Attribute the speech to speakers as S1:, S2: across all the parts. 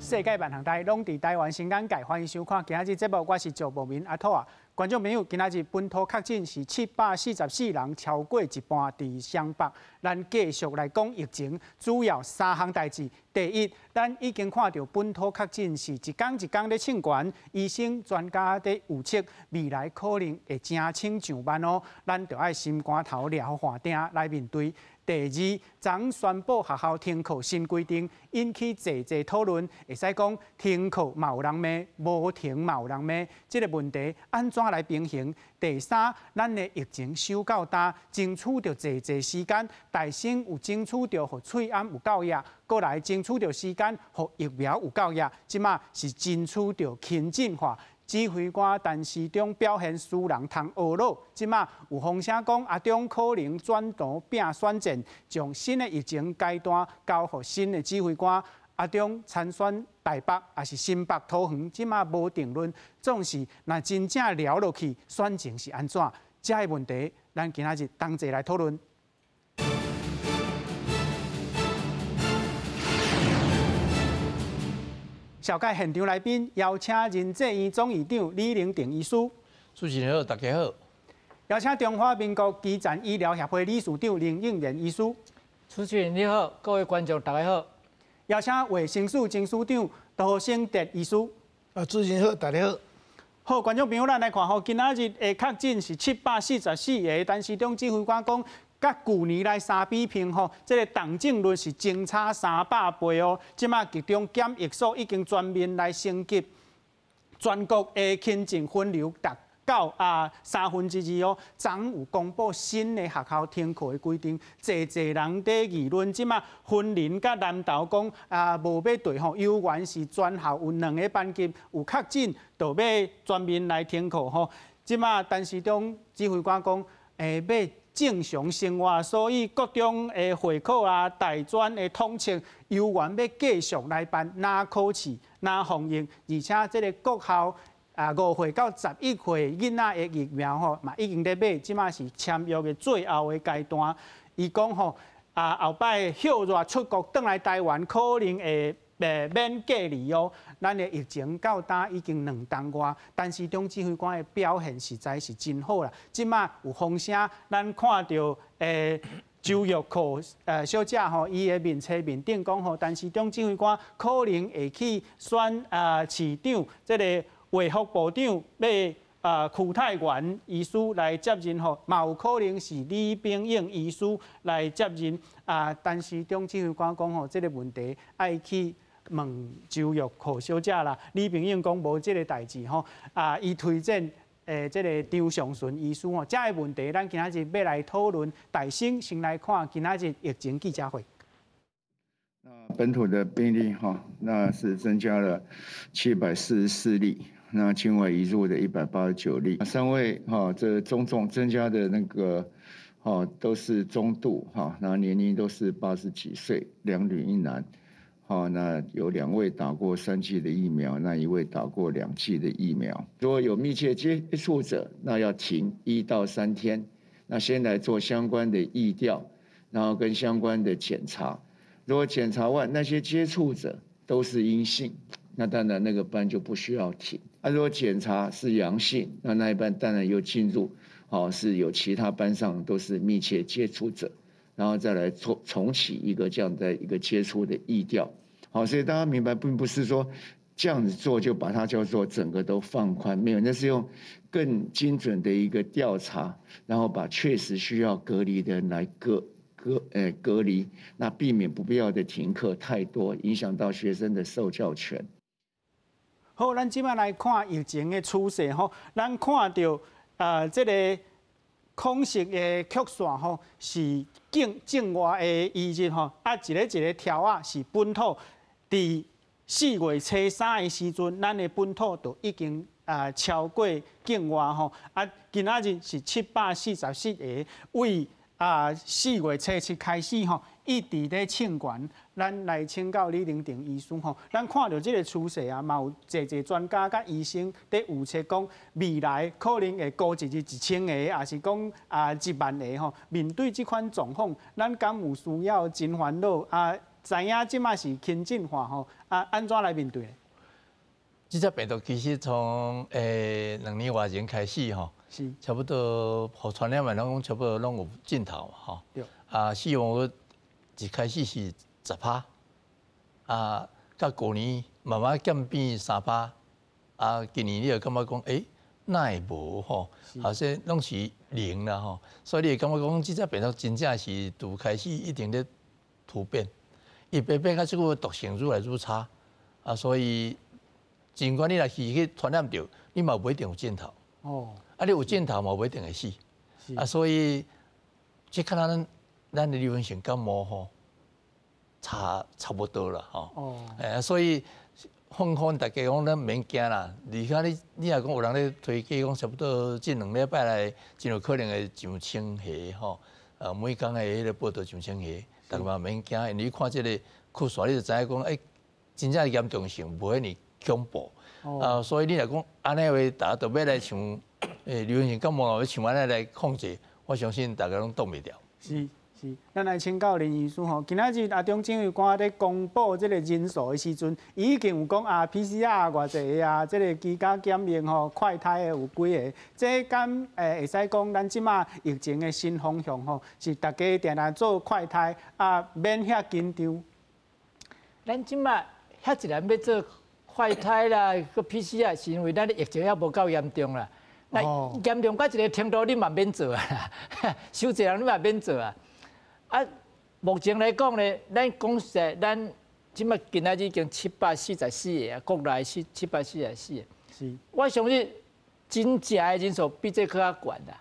S1: 世界万行台，拢伫台湾新眼界，欢迎收看今日节目，我是赵博明阿土啊。观众朋友，今日本土确诊是744人，超过一半伫湘北。咱继续来讲疫情，主要3项代志。第一，咱已经看到本土确诊是一天一天咧升悬，医生专家咧预测未来可能会真清上班哦，咱就要心肝头抓好定来面对。第二，昨宣布学校停课新规定，引起济讨论。会使讲停课嘛有人骂，无停嘛有人骂，这个问题安怎来平衡？第三，咱的疫情收够大，争取着济时间，大省有争取着，互喙安有够药，过来争取着时间，互疫苗有够药，即马是争取着轻症化。指挥官陈时中表现输人通学老，即马有风声讲阿中可能转图拼选战，将新的疫情阶段交予新的指挥官。阿中参选台北还是新北桃园，即马无定论。总是若真正聊落去，选情是安怎？这个问题，咱今仔日同齐来讨论。小介现场来宾邀请仁济院总院长李玲婷医师，
S2: 主持人好，大家好。
S1: 邀请中华民国基层医疗协会理事长林应元医师，
S3: 主持人你好，各位观众大家好。
S1: 邀请卫生署前署长杜胜德医师，
S4: 主持人好，大家好。
S1: 好，观众朋友，咱来看吼，今仔日的确诊是744个，但是中指挥官讲，甲去年来相比拼吼，这个重症率是增差300倍哦。即马集中检疫所已经全面来升级，全国的轻症分流达到2/3哦。昨有公布新的学校停课的规定，济人在议论，即马云林甲南投讲无要对吼，有原是全校有2个班级有确诊，就要全面来停课吼。即马陈时中指挥官讲，要正常生活，所以各种的会考大专的统测，有缘要继续来办，拿考试、拿防疫，而且这个各校5岁到11岁囡仔的疫苗吼，嘛已经在买，即马是签约的最后的阶段。伊讲吼，后摆休热出国转来台湾，可能会免隔离哦。咱的疫情到今已经2冬外，但是中指挥官的表现实在是真好啦。即马有风声，咱看到周玉蔻小姐吼，伊的面册面顶讲吼，但是中指挥官可能会去选市长，这个卫福部长要邱泰源医师来接任吼，嘛有可能是李炳英医师来接任但是中指挥官讲吼，这个问题爱去问周玉蔻小姐啦，李炳英讲无这个代志吼，伊推荐这个张尚顺医师吼，这个问题咱今仔日要来讨论。大先来看今仔日疫情记者会。
S5: 本土的病例哈，那是增加了744例，那境外移入的189例，3位哈，这种增加的那个都是中度哈，那年龄都是80几岁，2女1男。好，那有2位打过3剂的疫苗，那1位打过2剂的疫苗。如果有密切接触者，那要停1到3天，那先来做相关的疫调，然后跟相关的检查。如果检查完那些接触者都是阴性，那当然那个班就不需要停。如果检查是阳性，那一班当然又进入，是有其他班上都是密切接触者。然后再来重启一个这样的一个接触的疫调，好，所以大家明白，并不是说这样子做就把它叫做整个都放宽，没有，那是用更精准的一个调查，然后把确实需要隔离的人来隔离，那避免不必要的停课太多，影响到学生的受教权。
S1: 好，咱即摆来看疫情的趋势吼，咱看到这个。空袭的曲线吼是境外的移入吼，一个条啊是本土。伫4月初3的时阵，咱的本土就已经超过境外吼。今仔日是744个，为4月初7开始吼，一直咧清悬。咱来请教李玲婷医师吼，咱看到这个趋势嘛有济专家甲医生在预测讲，未来可能会高一日1000个，还是讲1万个吼。面对这款状况，咱敢有需要真烦恼知影即马是轻症化吼，安怎来面对呢？
S2: 这只病毒其实从2年外前开始吼，
S1: 是
S2: 差不多互传染的人讲差不多拢有尽头吼。
S1: 对。
S2: 死亡率一开始是10%，到去年慢慢减变3%，今年你就感觉讲，那会无吼，说拢是0啦吼，所以你会感觉讲，这只病毒真正是从开始一定咧突变，伊变到即个毒性愈来愈差，所以尽管你若是去传染着，你嘛不一定有尽头。
S1: 哦。
S2: 你有尽头嘛不一定会死。所以即可能咱的流行性感冒吼，差不多啦吼。哦。所以。奉劝大家讲，咱唔免惊啦。而且你若讲有人咧推计讲，差不多这2礼拜来，真有可能会上千例吼。每天的迄个报道上千例，大家嘛唔免惊。因为你看这个库线，你就知影讲，真正严重性无遐尼恐怖。所以你若讲安尼话，大家都要来像流行性感冒，要像安尼来控制，我相信大家拢挡袂掉。
S1: 是。是，咱来请教林医师吼。今仔日中指挥官咧公布这个人数的时阵，已经有讲PCR 偌济个这个居家检验吼，快筛的有几个？这敢会使讲咱即马疫情的新方向吼，是大家定定做快筛免遐紧张。
S3: 咱即马遐一人要做快筛啦，个 PCR 是因为咱的疫情还无够严重啦。那严重到一个程度，你嘛免做啊，收济人你嘛免做啊。目前来讲呢，咱讲实，咱即马今仔日已经744个啊，国内是744个。是，我相信真正的人数比这搁较悬啦。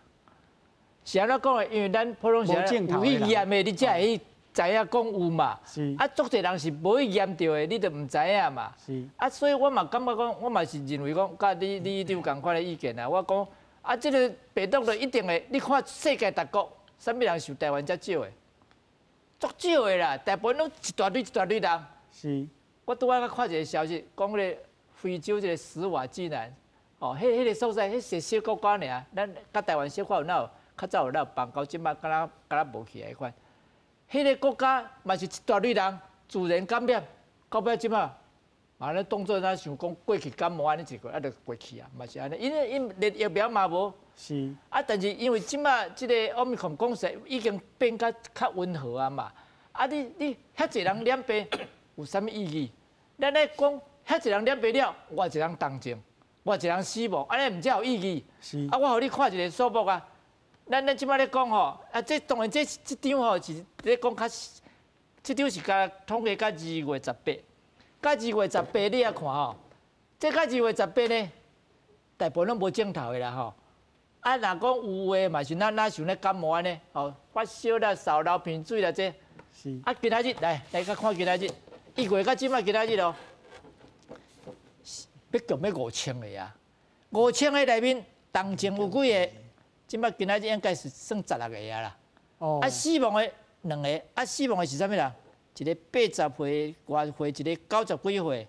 S3: 是安怎讲呢？因为咱普通是有去验的，你才会知影讲有嘛。是。足侪人是无去验着的，你就唔知影嘛。是。所以我嘛感觉讲，我嘛是认为讲，甲你有共款的意见啊。我讲这个病毒就一定会，你看世界各国，啥物人受台湾遮少的？足少的啦，大部分拢一大堆人。是。我拄仔看一个消息，讲咧非洲这个史瓦济兰，迄个所在，迄是小国家尔，咱甲台湾小可有哪较早有哪邦交，即摆敢若无起来款。迄个国家嘛是一大堆人自然感染，到尾即摆嘛咧当作咱想讲过去感冒安尼一个，就过去啊，嘛是安尼。因连疫苗嘛无。是。但是因为即摆即个奥密克戎讲实已经变较温和啊嘛。你遐侪人染病有啥物意义？咱咧讲遐侪人染病了，偌侪人重症，偌侪人死亡，安尼毋才有意义。是。我互你看一个数目啊，咱即摆咧讲吼，这当然这张吼是咧讲较，这张是甲统计甲2月18，甲2月18你也看吼，这甲2月18呢，大部分拢无症头的啦吼。若讲有诶嘛是咱像咧感冒安尼，发烧啦、扫流鼻水啦这。是。今仔日来甲看今仔日，1月到即摆今仔日哦，要5000个啊，5000个内面重症有几个？即摆今仔日应该是算16个啊啦。哦。死亡的2个，死亡的是啥物人？一个80岁外岁，一个90几岁。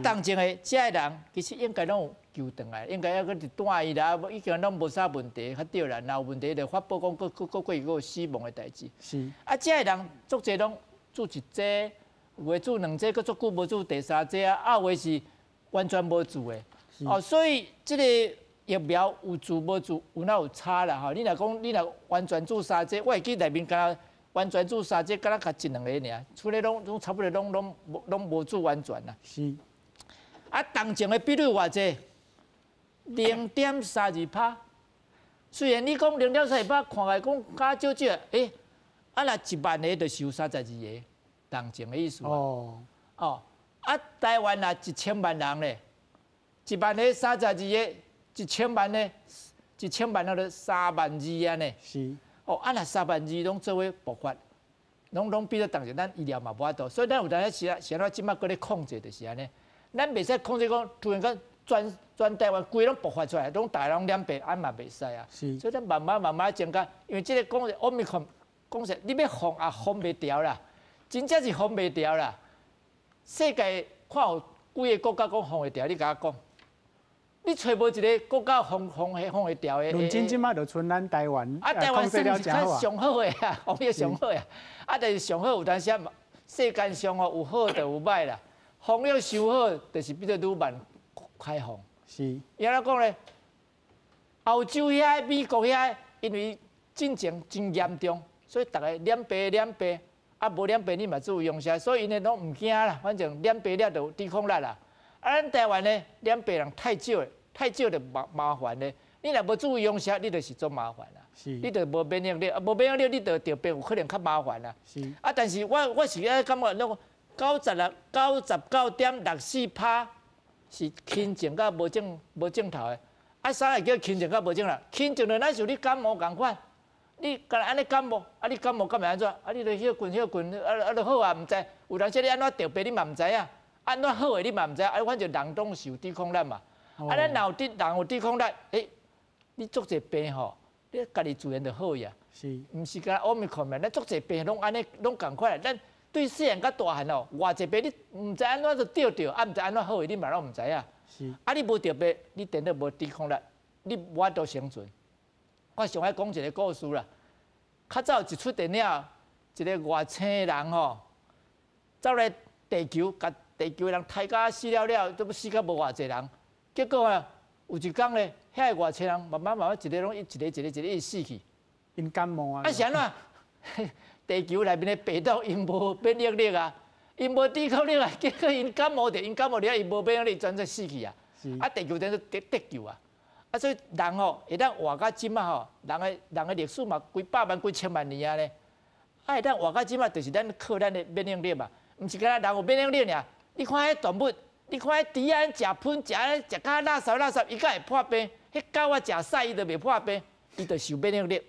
S3: 重症的这个人其实应该拢有救回来，应该还佫是带伊啦，已经拢无啥问题，较对啦。若有问题就发布讲，佫有死亡的代志。是。这个人足侪拢注一剂，有诶注2剂，佫足久无注第3剂啊，有诶是完全无注诶。所以这个疫苗有注无注，有哪有差啦？你若讲你若完全注3剂，我会记内面敢完全注3剂，敢若较1、2个尔，除了拢差不多拢无注完全啦。是。重症的比率偌济？0.32%。虽然你讲0.32%，看起来讲较少，若1万个就是有32个重症的意思。台湾1000万人咧，1万个32个，1000万咧，1000万就32000安尼。是。若32000拢做伙爆发，拢比较重症，咱医疗嘛无法度，所以咱有当时是安怎即摆搁咧控制，就是安尼。咱袂使控制讲，突然间全台湾规拢爆发出来，拢大人染病，安嘛袂使啊。是。所以咱慢慢增加，因为这个讲奥密克戎，讲实你要防也防袂掉啦，真正是防袂掉啦。世界看有几个国家讲防会掉，你甲我讲，你找无一个国家防会掉的。
S1: 论真即摆就剩咱台湾，
S3: 台湾算是较上好的啊，防疫上好啊。但是上好有当时世间上吼有好就有歹啦，防疫收好，就是比较愈慢开放。
S1: 是。
S3: 伊安怎讲咧？欧洲遐、美国遐，因为进前真严重，所以大家染病，啊无染病你嘛注意用下，所以因咧拢唔惊啦，反正染病了就有抵抗力啦。啊，咱台湾咧染病人太少就麻烦咧。你若无注意用下，你就是做麻烦啦。你就无免疫力，啊无免疫力你就得病有可能较麻烦啦。啊，但是我是感觉那个99.64%是轻症甲无症头的。啊，啥会叫轻症甲无症啦？轻症就咱像你感冒共款，你干安尼感冒，啊你感冒敢会安怎？啊你就休困，啊就好啊，毋知。有当时你安怎得病你嘛毋知影，安怎好的你嘛毋知，啊反正人拢是有抵抗力嘛。啊咱若人有抵抗力，你足侪病吼，你家己自然就好呀。是，毋是干Omicron嘛？咱足侪病拢安尼拢共款，咱对细汉甲大汉哦，偌侪病你毋知安怎就得，啊毋知安怎好的你嘛拢毋知影。啊！你无得病，你电脑无抵抗力，你无法度生存。我上爱讲一个故事啦。较早一出电影，一个外星人吼，走来地球，甲地球人杀甲死了，都死甲无偌济人。结果啊，有一天咧，遐个外星人慢慢一个拢一个死去。
S1: 因感冒啊！
S3: 啊是安怎？地球内面的病毒因无免疫力啊。因无抵抗力啊，结果因感冒了，因无免疫力，全都死去啊！啊，地球真是得救啊！啊，所以人吼会当活到即马吼，人的历史嘛，几百万、几千万年啊咧。啊，会当活到即马，就是咱靠咱的免疫力嘛，毋是干人有免疫力尔。你看迄动物，你看迄猪啊，食喷食甲垃圾，伊才会破病。迄狗啊食屎，伊就袂破病，伊就受免疫力。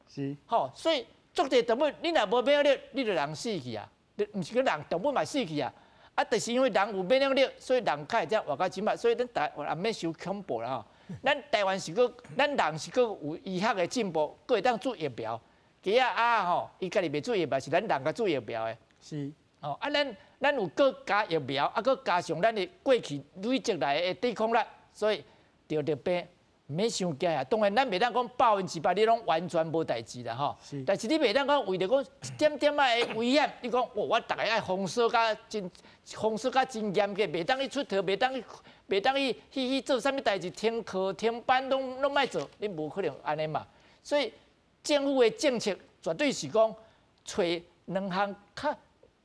S3: 是。吼，所以足侪动物，你若无免疫力，你就人死去啊！毋是个人，动物嘛死去啊！啊，就是因为人有免疫力，所以人才会这活到即摆。所以咱台湾也免受恐怖啦吼。咱台湾是个，咱人是个有医学的进步，佫会当做疫苗。鸡啊吼，伊家己袂做疫苗，是咱人甲做疫苗的。是。哦，啊，咱有佫加疫苗，啊，佫加上咱的过去累积来的抵抗力，所以得病。唔免伤惊啊！当然，咱袂当讲100%你拢完全无代志啦吼。但是你袂当讲为着讲一点点仔的危险，你讲我大概爱封锁甲真严格，袂当去出头，袂当去做啥物代志，停课停班拢莫做，你无可能安尼嘛。所以政府的政策绝对是讲找两项较，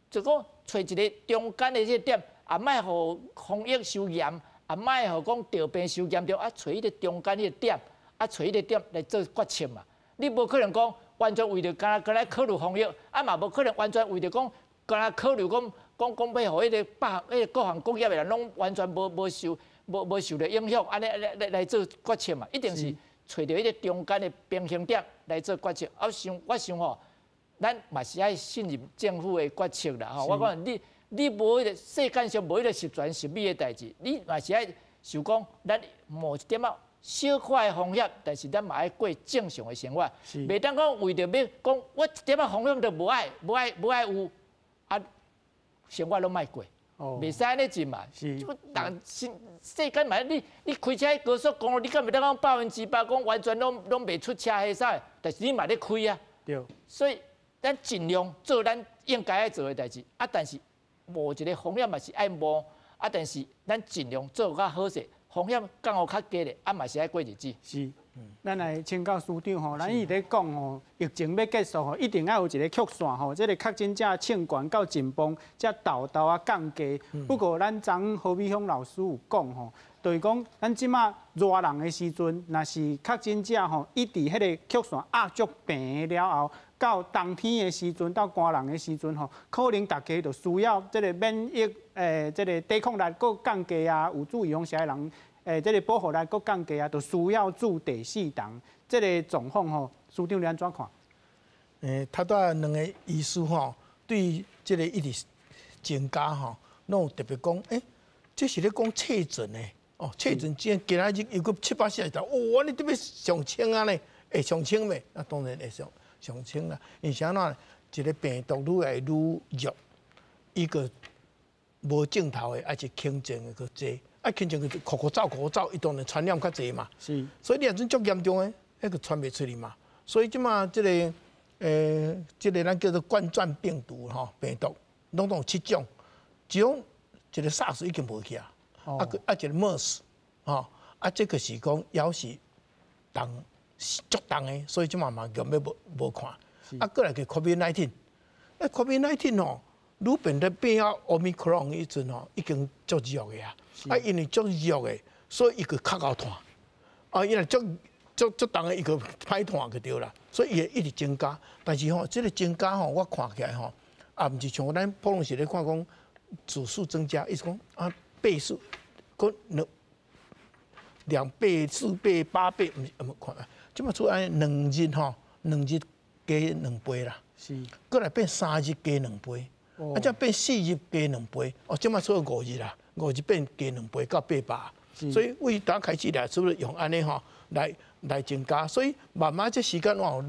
S3: 就讲找一个中间的这点，也莫互防疫收严。啊，莫互讲得病受严重，啊，找迄个中间迄个点，啊，找迄个点来做决策嘛。你无可能讲完全为着干来考虑防疫，啊嘛无可能完全为着讲干来考虑讲要互迄个各行各业的人拢完全无受着影响，安尼来做决策嘛。一定是找着迄个中间的平衡点来做决策。我想吼，咱嘛是爱信任政府的决策啦。吼，我讲你无迄个世间上无迄个十全十美的代志，你嘛是爱想讲，咱冒一点仔小块的风险，但是咱嘛爱过正常的生活，袂当讲为着要讲我一点仔风险都无爱有，啊，生活拢莫过，袂使安尼进嘛。人世间嘛，你开车高速公路，你敢袂当讲100%讲完全拢袂出车迄啥？但是你嘛咧开啊。对。所以咱尽量做咱应该爱做的代志，啊，但是。无一个风险嘛是爱冒，啊，但是咱尽量做较好势，风险降好较低咧，啊嘛是爱过日子。是，
S1: 咱来请教署长吼，咱伊咧讲吼，疫情要结束吼，一定要有一个曲线吼，这个确诊者清悬到紧绷，才豆啊降低。不过咱昨何美香老师有讲吼，就是讲咱即马热人的时阵，若是确诊者吼，一直迄个曲线压足平了后。到冬天的时阵，到寒冷的时阵吼，可能大家就需要这个免疫这个抵抗力佫降低啊，有注意风险的人这个保护力佫降低啊，就需要注第4档。这个状况吼，署长你安怎看？
S4: 他带两个医师吼，对这个一直增加吼，拢有特别讲，这是咧讲确诊的哦，确诊今仔日有个7、8、40条，哇，你特别上清啊咧，会上清未？那当然会上清啦，因为啥呢？一个病毒愈来愈弱，伊个无症头的，还是轻症的个多，啊轻症个哭走，伊当然传染较济嘛。是，所以你若真足严重的，迄个传袂出去嘛。所以即马即个咱叫做冠状病毒吼病毒，拢有7种，一种一个 SARS 已经无去啊，一个 MERS， 吼，这个是讲要是足重的，所以即嘛用要无看。过来个 COVID-19，COVID-19 吼，愈变得变啊 Omicron 迄阵吼，已经足弱的啊，因为足弱的，所以伊个较够传，因为足重的伊个歹传就对啦，所以伊会一直增加。但是吼，这个增加吼，我看起来吼，毋是像咱普通时咧看讲指数增加，意思讲倍数，讲2倍、4倍、8倍，唔看啊，即嘛出来2日吼，2日加2倍啦。是，过来变3日加2倍，再变4日加2倍，即马做5日啦，5日变加2倍到800，所以为打开始来，是不是用安尼吼来增加？所以慢慢这时间我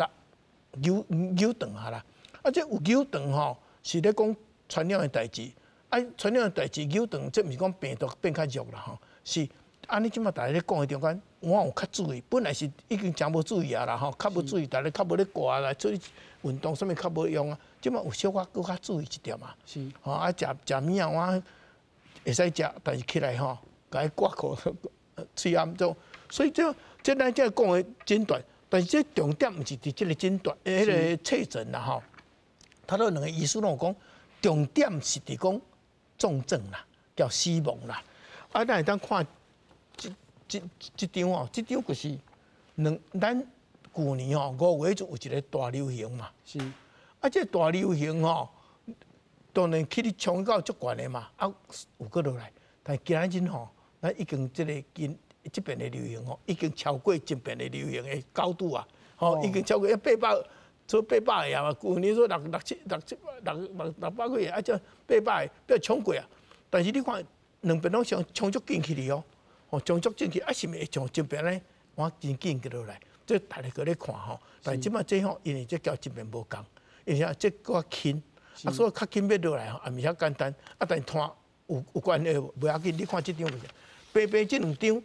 S4: 有扭长下啦，这有扭长吼，是咧讲传染的代志，传染的代志扭长，这毋是讲病毒变较弱啦吼，是安尼即马大家咧讲的中间，我有较注意，本来是已经真无注意啊啦吼，较无注意，大家较无咧挂啦，出去运动啥物较无用啊，即马有小可搁较注意一点啊。是，吼食物啊，我会使食，但是起来吼，甲伊挂口喙暗种，所以这咱这讲的诊断，但是这重点毋是伫这个诊断，迄个确诊啦吼。他都2个医师拢有讲，重点是伫讲重症啦，叫死亡啦。咱会当看这张哦，这张就是咱去年吼5月就有一个大流行嘛。是。这大流行吼，当然去你冲到足悬的嘛，有过落来。但今仔日吼，咱已经这边的流行吼，已经超过前边的流行的高度啊。吼，已经超过800，做800个啊嘛。去年说600个啊，这800个不要冲过啊。但是你看两边拢冲足紧去哩哦。冲足进去，是毋会像这边咧，我真紧过落来，这大家搁咧看吼。但即马这吼，因为这交这边无共，因为这搁较轻，所以较轻要落来吼，也毋遐简单。但拖有关系无要紧，你看这张物件，白白这2张，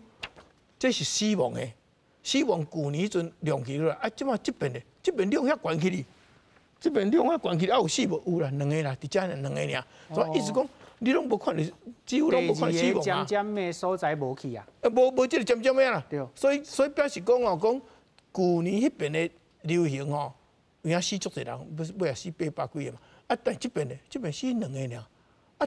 S4: 这是死亡的，死亡去年迄阵量起落来，即马这边量遐悬起哩，这边量遐悬起哩，有死无？有啦，2个啦，伫遮2个尔，所以意思讲。你拢无看到，几乎拢无看到死亡啊！
S1: 渐渐的所在无去啊，
S4: 无这个渐渐的啦。对，所以表示讲哦，讲去年迄边的流行哦，有影死足侪人，不是尾也死800几个嘛。但这边死2个尔，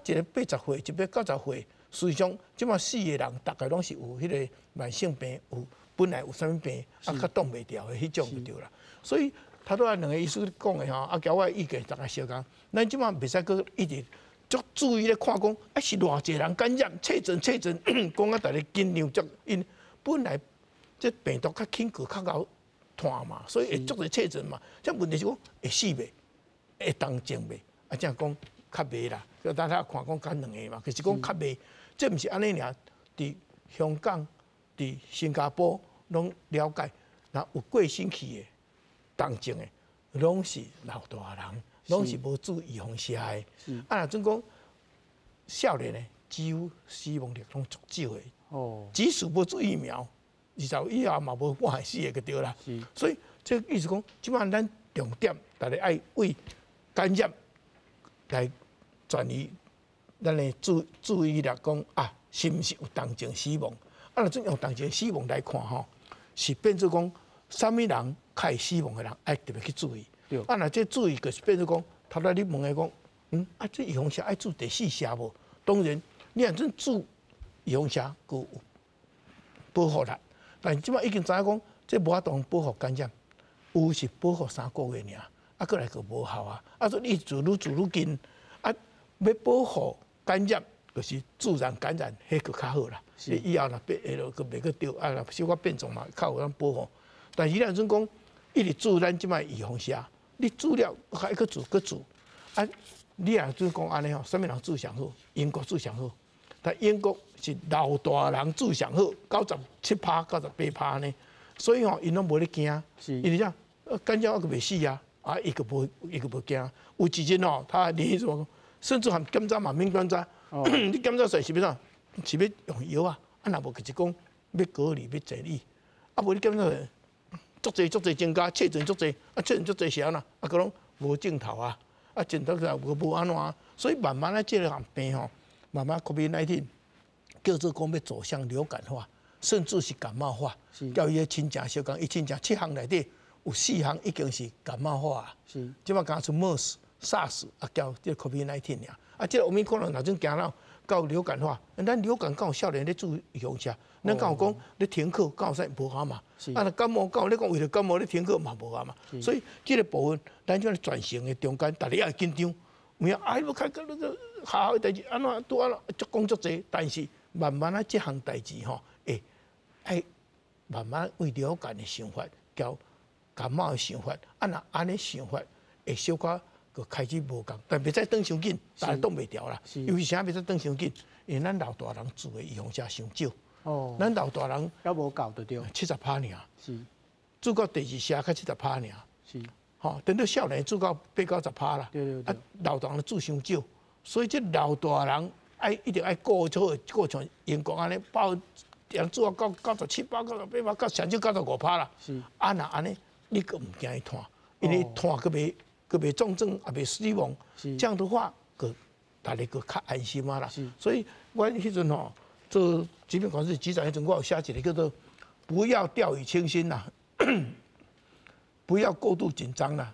S4: 一个80岁，一个90岁。实际上，即马死的人大概拢是有迄个慢性病，有本来有啥物病，较挡袂掉的迄种就对啦。所以他都2个医师讲的吼，交我意见大概相共。咱即马袂使搁一直。足注意咧看讲，是偌济人感染，确诊，讲啊，大家尽量足因本来这病毒较轻去较够传嘛，所以会足侪确诊嘛。这问题是讲会死袂，会重症袂，这样讲较袂啦。所以大家看讲干2个嘛，可是讲较袂，这毋是安尼尔。伫香港、伫新加坡拢了解，那有过身去的重症的，拢是老大人。拢是无注意预防射的，若准讲少年的，几乎死亡率拢足少的。哦，即使无注意疫苗，20以后嘛无半死的就对啦。所以这意思讲，即摆咱重点，大家爱为感染来转移咱的注意力，讲啊，是毋是有重症死亡？若准用重症死亡来看吼，是变做讲，啥物人较会死亡的人，爱特别去注意。若这注意就是变做讲，头仔你问的讲，这预防针爱注第4针无？当然，你若准注预防针，有保护力，但即摆已经知影讲，这无法度保护感染，有是保护3个月尔，过来个无效啊！所以你愈近，要保护感染，就是自然感染，迄个较好啦。以后若变下落，佮袂佮着，若小可变种嘛，较有咱保护。但是你若准讲，一直注咱即摆预防针。你注了还一个注，你若准讲安尼吼，啥物人注上好？英国注上好，但英国是老大人注上好，97%、98%呢。所以吼，因拢无咧惊，因为啥？感染还佫袂死啊，伊佫无惊。有一阵吼，他连什么，甚至含检查嘛免检查，你检查出来是要啥？是要用药啊？若无就是讲要隔离要坐你，无你检查出来。足侪增加，确诊足侪，确诊足侪时候呐，佫拢无镜头啊，镜头就无安怎，所以慢慢这个项病吼，慢慢 COVID-19 叫做讲要走向流感化，甚至是感冒化。叫伊个亲戚小讲，伊亲戚7项内底有4项已经是感冒化啊。是，即摆刚出 MERS、SARS 啊，叫这 COVID-19 尔。啊，这个Omicron若真行到流感化，咱流感敢有少年咧注意用下，咱敢有讲咧停课，敢有使无啊嘛？啊，感冒敢有咧讲为了感冒咧停课嘛无啊嘛？所以这个部分，咱就转型的中间，大家也紧张。唔要哎，要开个那个学校的代志，安怎拄安怎做工作侪，但是慢慢啊，这项代志吼，哎，慢慢为流感的想法，交感冒的想法，若安尼想法，会小可个开始无共，但别再等伤紧，大家挡袂牢啦。尤其啥别再等伤紧，因为咱老大人住的预防者伤少。哦，咱老大人
S1: 要无够就对
S4: ，70%尔。
S1: 是，
S4: 住到第2社才70%尔。是。吼，等到少年住到8、90%啦，啊，老大人住伤少，所以这老大人一定爱顾好，顾像英国安尼包，住到97%、98%、到甚至95%啦。是，啊那安尼，你个唔惊伊拖，因为拖个袂重症，也袂死亡，这样的话，个大家个较安心啊啦。所以我迄阵吼做疾病管制局长迄阵，我有写一个叫做“不要掉以轻心”啦。不要过度紧张啦，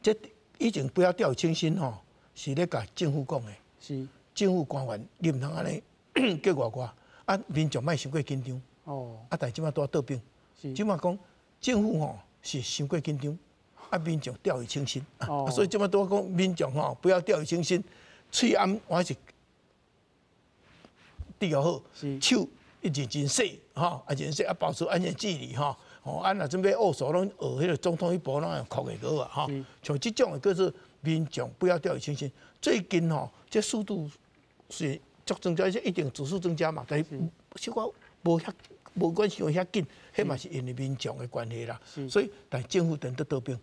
S4: 这以前不要掉以轻心吼，是咧甲政府讲的。是政府官员你唔通安尼叫我啊，民众莫伤过紧张。哦。啊，但即摆拄倒病，即摆讲政府吼是伤过紧张，啊，民众掉以轻心。哦。所以即摆拄讲民众吼不要掉以轻心，喙暗还是滴好好，手一直真洗吼，啊真洗啊，保持安全距离吼。哦，啊，若准备握手，拢学迄个总统迄部，拢用哭的个啊，吼。像这种的叫做民众不要掉以轻心。最近吼，这速度是足增加，一定指数增加嘛，但是小可无关系遐紧，迄嘛是因为民众的关系啦。所以，但政府等得得病，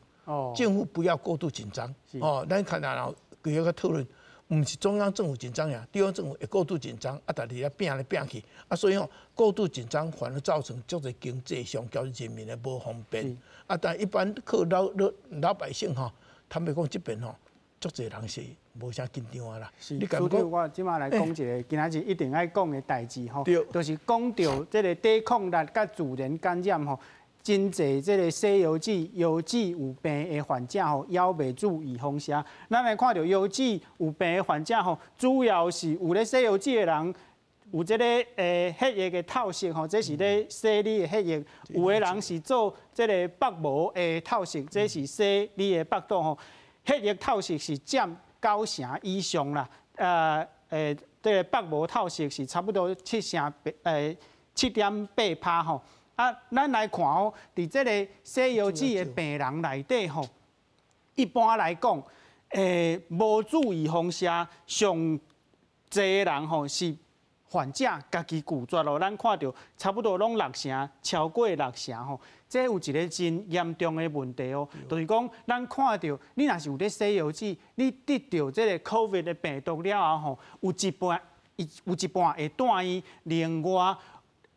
S4: 政府不要过度紧张。哦，咱看然后规个讨论。唔是中央政府紧张呀，地方政府会过度紧张，啊，大家咧拼来拼去，啊，所以吼过度紧张反而造成足侪经济上交人民的无方便。啊，但一般靠老百姓吼，坦白讲这边吼，足侪人是无啥紧张啊啦。
S1: 你敢讲？我即马来讲一个，今仔日一定爱讲的代志吼，就是讲到这个抵抗力甲自然感染吼。真侪这个《西游记》药剂有病的患者吼，要袂注预防下。咱来看到药剂有病的患者吼，主要是有咧《西游记》的人有这个血液的透析吼，这是咧洗你的血液。有的人是做这个腹膜的透析，这是洗你的腹肚吼。血液透析是占9成以上啦，这个腹膜透析是差不多7.8%吼。啊，咱来看哦，伫这个《西游记》的病人内底吼，一般来讲，无注意防下，上侪人吼是患者家己拒绝咯。咱看到差不多拢6成，超过6成吼，这有一个真严重的问题哦。就是讲，咱看到你若是有咧《西游记》，你得到这个 COVID 的病毒了后吼，有一半会带伊另外。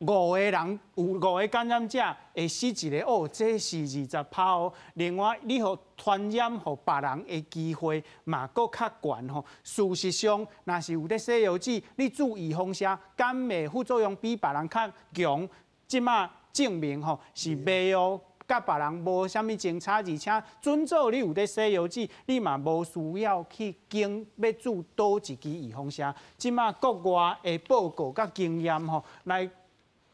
S1: 5个人有5个感染者会死一个哦，这是20%哦。另外，你互传染互别人的机会嘛，搁较悬吼。事实上，若是有咧《西游记》，你注意防下，感冒副作用比别人较强，即马证明吼是袂哦。甲别人无啥物前差，而且准做你有咧《西游记》，你嘛无需要去经要注倒一支预防针。即马国外的报告甲经验吼来。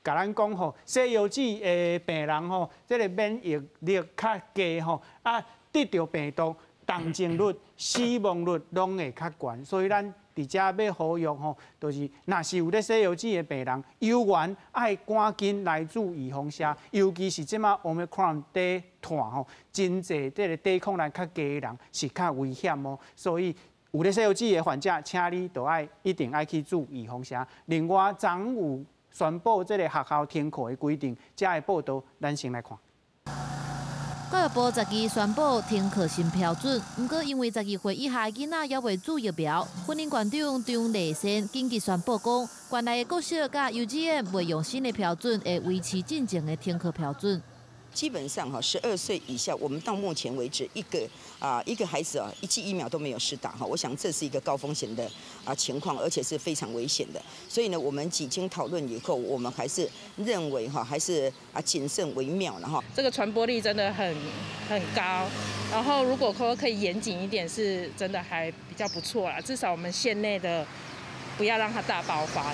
S1: 甲咱讲吼，《西游记》的病人吼，这个免疫力较低吼，啊，得到病毒，重症率、死亡率拢会较悬，所以咱伫遮要呼吁吼，就是若是有咧《西游记》的病人，有缘爱赶紧来注预防针，尤其是即马 Omicron 在传吼，真侪这个抵抗力较低的人是较危险哦，所以。有咧《西游记》的患者，请你都一定爱去注预防针。另外，昨有宣布这个学校停课的规定，这个报道咱先来看。
S6: 教育部12宣布停课新标准，不过因为12岁以下囡仔还未注疫苗，婚姻馆长张立先紧急宣布讲，县内的国小甲幼稚园未用新的标准，会维持进前的停课标准。
S7: 基本上12岁以下，我们到目前为止一个孩子一剂疫苗都没有施打我想这是一个高风险的情况，而且是非常危险的。所以呢，我们几经讨论以后，我们还是认为还是谨慎为妙了
S8: 这个传播力真的很高，然后如果可以严谨一点，是真的还比较不错啦。至少我们县内的不要让它大爆发。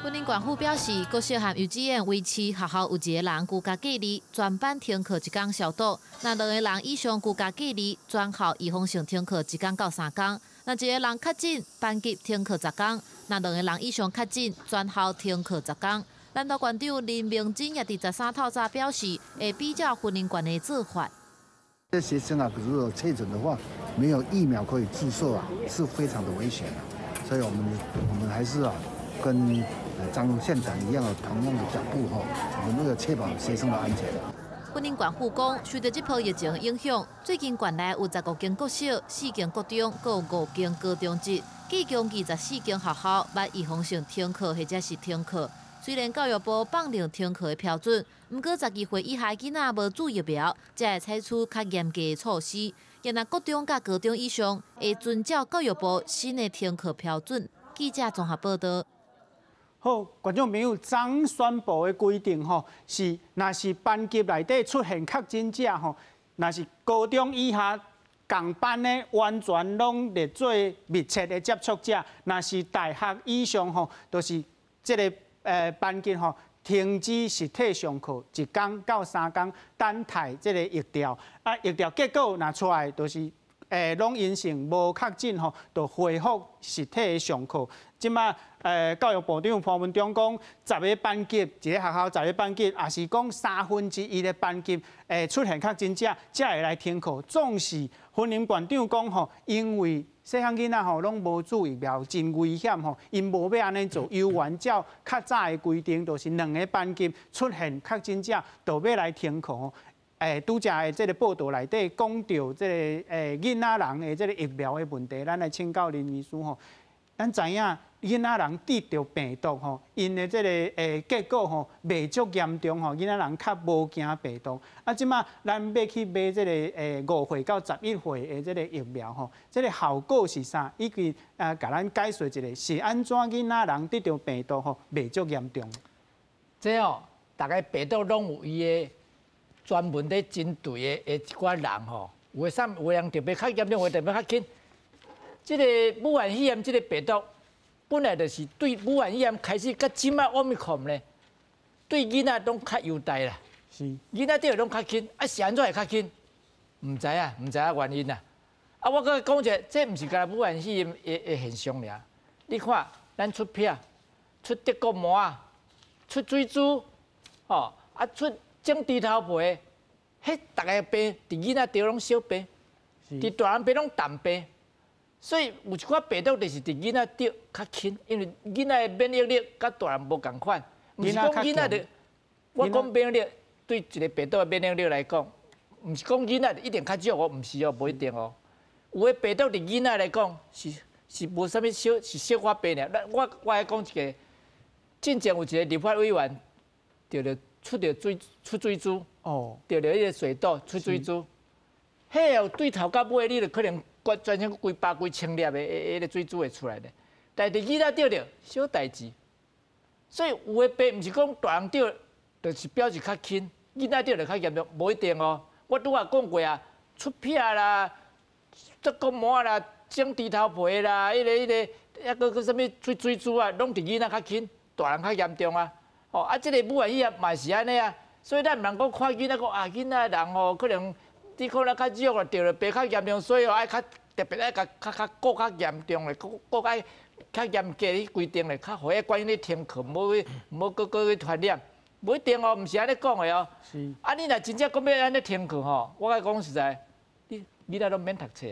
S6: 婚姻管护表示，国小和幼稚园维持学校有一个人居家隔离，全班停课1天消毒；那2个人以上居家隔离，全校预防性停课1天到3天；那1个人确诊，班级停课10天；那2个人以上确诊，全校停课10天。南投县长林明珍也伫13号早表示，会比较婚姻馆的做法。
S9: 这学生如果确诊的话，没有疫苗可以注射是非常的危险的。所以我们还是跟张县长一样同样的脚步我们要确保学生的安全。
S6: 婚姻管护讲，随着这波疫情影响，最近县内有15间国小、4间国中，各有5间高中职，计共24间学校捌预防性停课或者是停课。虽然教育部放定停课的标准，不过12岁以下囡仔无注疫苗，才会采取较严格的措施。若那国中甲高中以上会遵照教育部新的停课标准。记者综合报道。
S1: 好，观众朋友，昨宣布的规定是，若是班级内底出现确诊者若是高中以下共班的，完全拢列做密切的接触者；若是大学以上就是这个班级停止实体上课1天到3天，等待这个疫调。疫调结果若出来，就是拢阴性无确诊就恢复实体的上课。即马教育部长潘文忠讲，10个班级，一个学校10个班级，也是讲1/3的班级出现确诊者，才会来停课。总是婚姻馆长讲因为细汉囡仔拢无注疫苗，真危险因无要安尼做，又原照较早的规定，就是2个班级出现确诊者，就要来停课。拄则的这个报道内底讲到这个囡仔人的这个疫苗的问题，咱来请教林医师咱知影囡仔人得到病毒因的这个结果未足严重囡仔人较无惊病毒。即马咱要去买这个5岁到11岁的这个疫苗这个效果是啥？以及甲咱解说一下，是安怎囡仔人得到病毒未足严重？
S3: 这大概病毒拢有伊的专门咧针对的一寡人有人特别较严重，有特别较轻。这个武汉肺炎这个病毒，本来就是对武汉肺炎开始，到即卖Omicron咧，对囡仔拢较优待啦。
S1: 是，
S3: 囡仔对拢较轻，是安怎会较轻？唔知啊原因啊。我搁讲者，这唔是干武汉肺炎的现象尔。你看，咱出片、出德国膜、出水珠，出种猪头皮，迄大家病，伫囡仔得拢小病，伫大人病拢重病。所以有一寡病毒就是伫囡仔得较轻，因为囡仔的免疫力甲大人无共款。毋是讲囡仔的，我讲免疫力对一个病毒的免疫力来讲，毋是讲囡仔一定较少毋是无一定有的病毒伫囡仔来讲是无啥物小可病尔。我来讲一个，之前有一个立法委员出水珠，得迄个水痘出水珠，迄对头到尾你就可能。全身规百几千粒的迄个水珠会出来的，但是囡仔得着小代志，所以有的病毋是讲大人得，就是表示较轻，囡仔得就较严重，无一定我拄仔讲过出片啦、德国膜啦、长猪头皮啦、抑个啥物水珠拢伫囡仔较轻，大人较严重这个武汉肺炎嘛是安尼所以咱毋通讲看囡仔讲囡仔人可能。抵抗力较弱得了病较严重，所以爱较特别爱较严重咧，爱较严格去规定咧，较互迄关于咧停课，无去传染，无一定毋是安尼讲的
S1: 是。
S3: 你若真正讲要安尼停课我甲讲实在，你仔拢免读册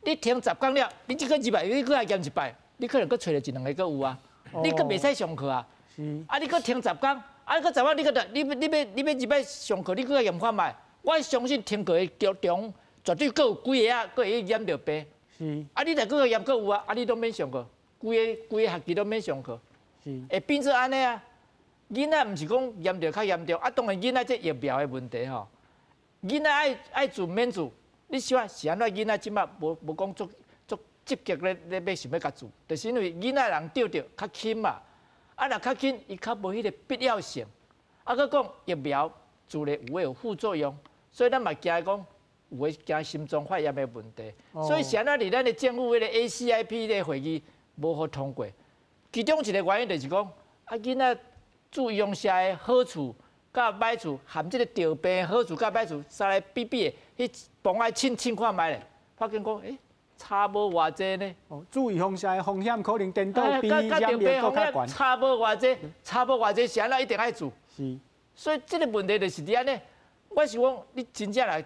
S3: 你停10天了，你即个2摆，你搁来验1摆，你可能搁找着1、2个搁有你搁袂使上课
S1: 是。
S3: 你搁停10天，搁10天你要2摆上课，你搁来验看卖。我相信停课的中绝对各有几个各会染着病。
S1: 是。
S3: 你若各个染各有你都免上课，规个学期都免上课。
S1: 是。
S3: 会变做安尼囡仔毋是讲严重较严重，啊，当然囡仔这疫苗的问题吼，囡仔爱自免自，你说是安怎？囡仔即摆无讲足积极咧要想要甲自，就是因为囡仔人得着较轻嘛，啊，若较轻，伊较无迄个必要性，啊，佮讲疫苗自咧有副作用，所以咱嘛惊讲有诶惊心脏发炎的问题，所以是安怎伫咱的政府迄个 ACIP 的会议无好通过，其中一个原因就是讲啊，囡仔注意用下的好处。甲歹处含即个调病好处甲歹处，三来比的，迄帮爱称看卖咧，发现讲，差无偌济呢。
S1: 注意风险风险可能颠倒比染疫更较悬。
S3: 差无偌济，差无偌济，是安怎一定爱做。
S1: 是。
S3: 所以即个问题就是伫安尼，我是讲，你真正要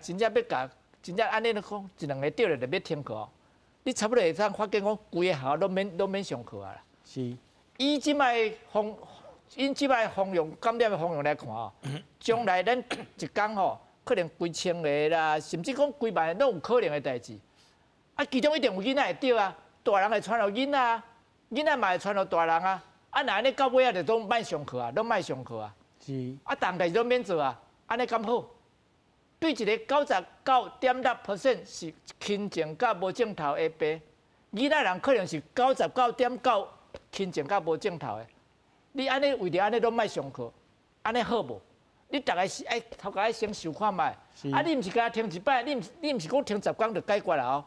S3: 甲，真正安尼咧讲，一两个调咧就要停课哦。你差不多会当发现讲，规个校都免上课啊啦。
S1: 是。
S3: 以即摆因即摆防用感染的防用来看哦，将来咱一工吼，可能几千个啦，甚至讲几万个都有可能的代志。啊，其中一定有囡仔会得啊，大人会传落囡仔啊，囡仔嘛会传落大人啊。啊，那安尼到尾啊，就都莫上课啊，都莫上课啊。
S1: 是。
S3: 啊，当代志都免做啊，安尼敢好？对一个99.6% 是轻症甲无症头的病，囡仔人可能是99.9%轻症甲无症头的。你安尼为着安尼都莫上课，安尼好无？你逐个是爱头家先想看卖，啊你毋是甲听一摆，你毋是讲听10天就解决了哦？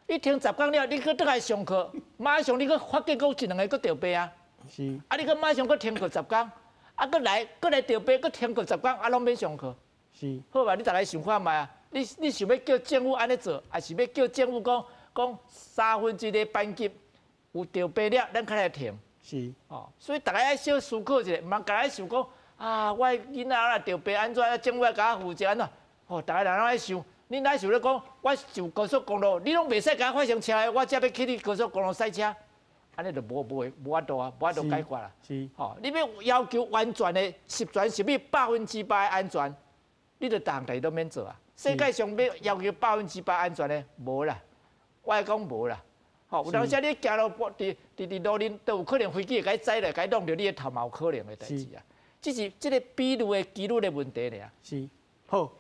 S3: 你听10天了，你搁倒来上课，马上你搁发觉讲一两个搁得病啊？
S1: 是。
S3: 啊你搁马上搁停课10天，啊搁来得病，搁停课10天，啊拢免上课。
S1: 是。
S3: 好吧，你逐个想看卖啊？你想要叫政府安尼做，还是要叫政府讲1/3的班级有得病了，咱较来停？
S1: 是
S3: 所以大家爱小思考一下，毋通家己想讲啊，我囡仔若得病安怎，政府要甲我负责安怎？大家人拢爱想，你哪想咧讲，我就高速公路，你拢袂使甲我发生车的，我才要去你高速公路赛车，安尼就无法度啊，无法度解决啦。
S1: 是，
S3: 你要求完全的10全10美100%的安全，你就大代都免做啊。世界上要求100%安全的无啦，我来讲无啦。有当时你行路伫路面都有可能飞机会甲伊载来，甲伊弄着你的头嘛有可能的代志啊。只是这个比率的几率的问题尔。
S1: 是，好，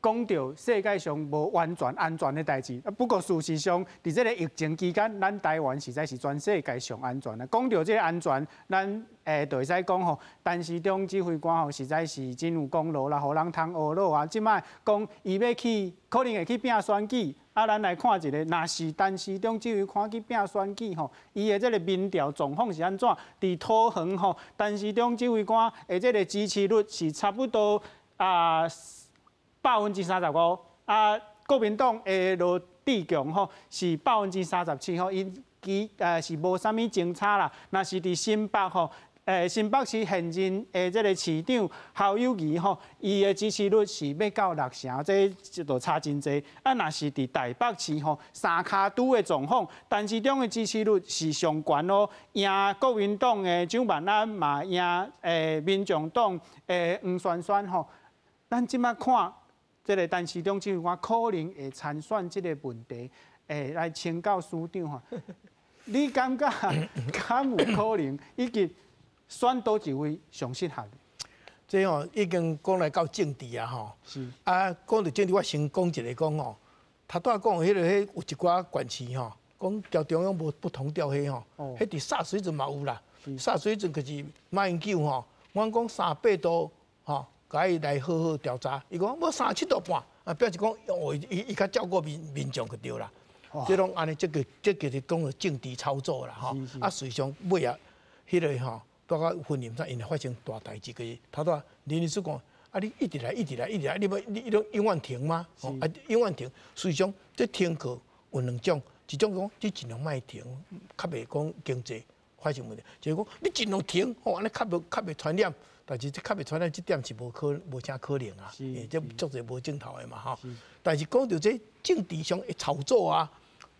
S1: 讲到世界上无完全安全的代志，不过事实上，伫这个疫情期间，咱台湾实在是全世界上安全的。讲到这个安全，咱就会使讲吼，陈时中指挥官吼实在是真有功劳啦，互人通学老啊。即摆讲伊要去，可能会去拼选举。啊，咱来看一个，若是陈时中指挥官去拼选举吼，伊的这个民调状况是安怎？伫土横吼，陈时中指挥官的这个支持率是差不多35%，国民党的罗志强吼是37%吼，因是无啥物争差啦。若是伫新北吼。新北市现任的这个市长侯友宜吼，伊的支持率是要到60%，这就差真济。啊，若是伫台北市吼，三脚督的状况，陈时中的支持率是上悬咯，赢国民党的蒋万安嘛，赢民众党的黄珊珊吼。咱即摆看，这个陈时中指挥官可能会参选这个问题，来请教司长吼，你感觉敢有可能已经？选倒一位上适合的，
S4: 这已经讲来到政治啊吼。是啊，讲到政治，我先讲一个讲吼，他拄仔讲迄个有一寡县市吼，讲调中央无不同调迄吼，迄伫煞水阵嘛有啦。煞水阵就是马英九吼，我讲38度吼，甲伊来好好调查。伊讲我37度半，啊表示讲伊较照顾民众就对啦。这种安尼，这个是讲政治操作啦吼。啊，实际上尾啊，迄个吼。大家婚姻上因会发生大代志个，头拄林律师讲，啊你一直来，你都永远停吗？啊永远停。实际上，这停课有2种，一种讲你尽量莫停，较袂讲经济发生问题；就是讲你尽量停，安尼较袂传染。但是这较袂传染，这点是无啥可能啊。这足侪无正头的嘛吼。但是讲到这政治上的炒作啊，